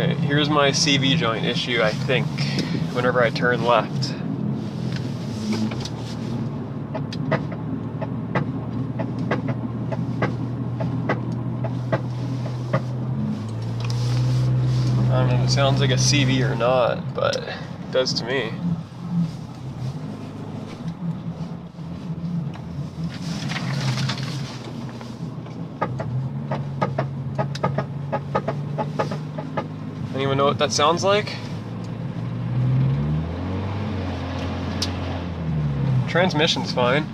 Alright, here's my CV joint issue, I think, whenever I turn left. I don't know if it sounds like a CV or not, but it does to me. Anyone know what that sounds like? Transmission's fine.